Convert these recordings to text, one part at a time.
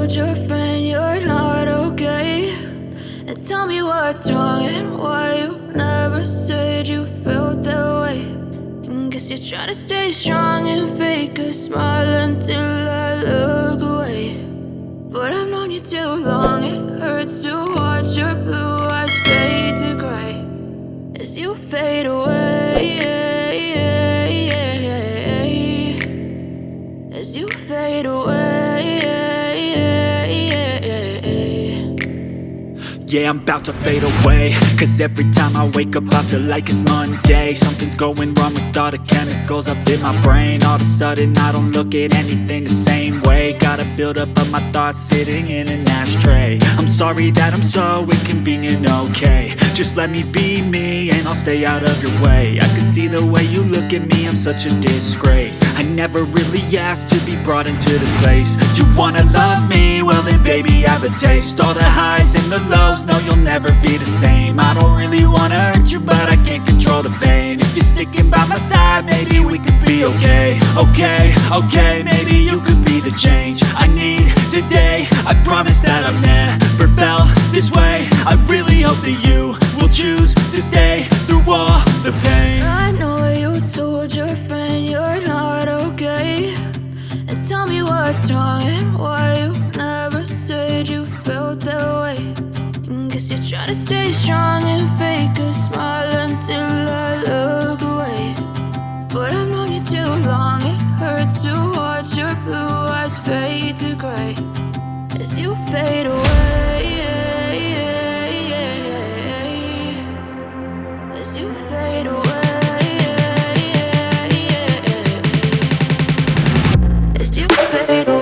told your friend you're not okay? And tell me what's wrong and why you never said you felt that way. And guess you're trying to stay strong and fake a smile until I look away. But I've known you too long, it hurts to watch your blue eyes fade to gray as you fade away, as you fade away. Yeah, I'm about to fade away, cause every time I wake up I feel like it's Monday. Something's going wrong with all the chemicals up in my brain. All of a sudden I don't look at anything the same way. Got a build up of my thoughts sitting in an ashtray. I'm sorry that I'm so inconvenient, okay? Just let me be me and I'll stay out of your way. I can see the way you look at me, I'm such a disgrace. I never really asked to be brought into this place. You wanna love me? Well then baby, have a taste. All the highs and the lows, no, you'll never be the same. I don't really wanna hurt you, but I can't control the pain. If you're sticking by my side, maybe we could be okay. Okay, maybe you could be the change I need today. I promise that I've never felt this way. I really hope that you will choose to stay through all the pain. I know you told your friend you're not okay. And tell me what's wrong and why you never said you felt that way. Guess you're trying to stay strong and fake a smile until I look away. But I've known you too long, it hurts to watch your blue eyes fade to gray as you fade away, as you fade away, as you fade away.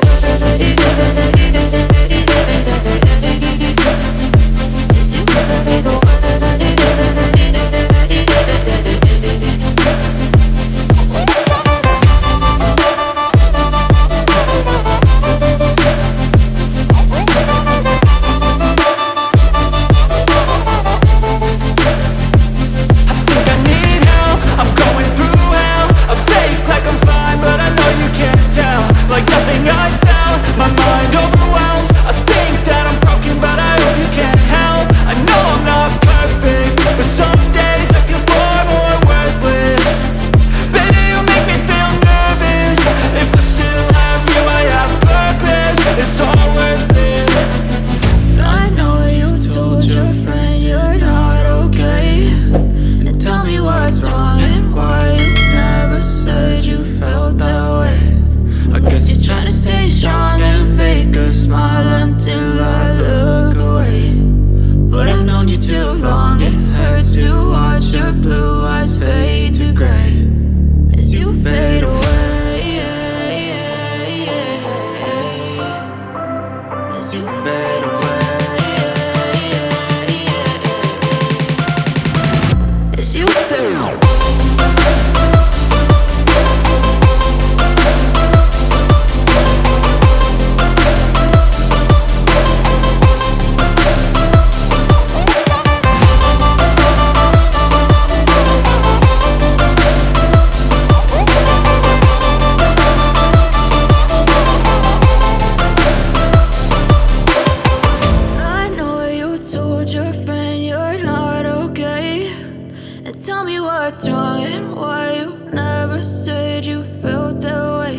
Tell me what's wrong and why you never said you felt that way.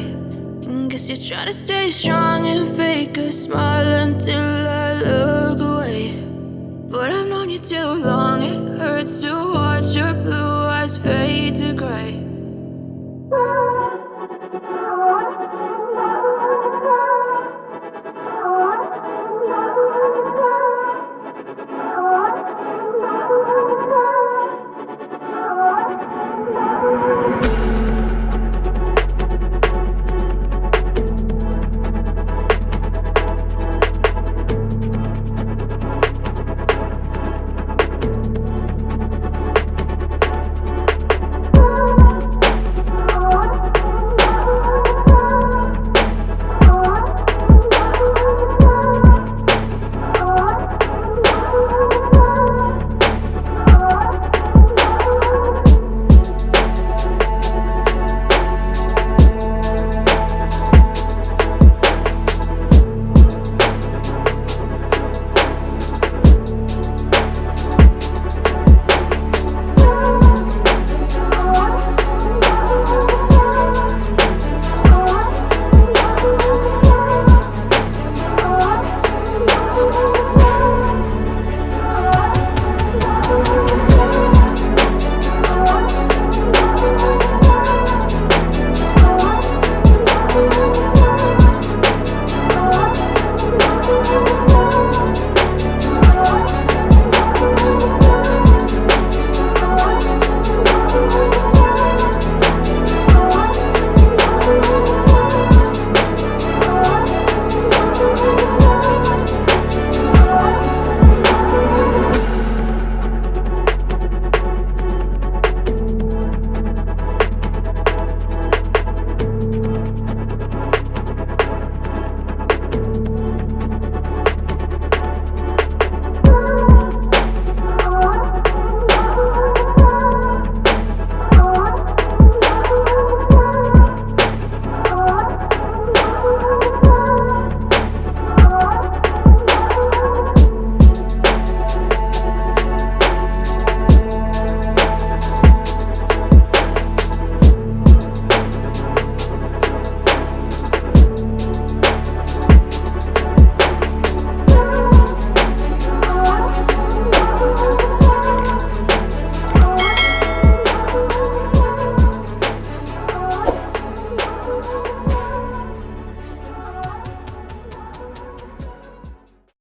And guess you're trying to stay strong and fake a smile until I look away. But I've known you too long, it hurts to watch your blue eyes fade to gray.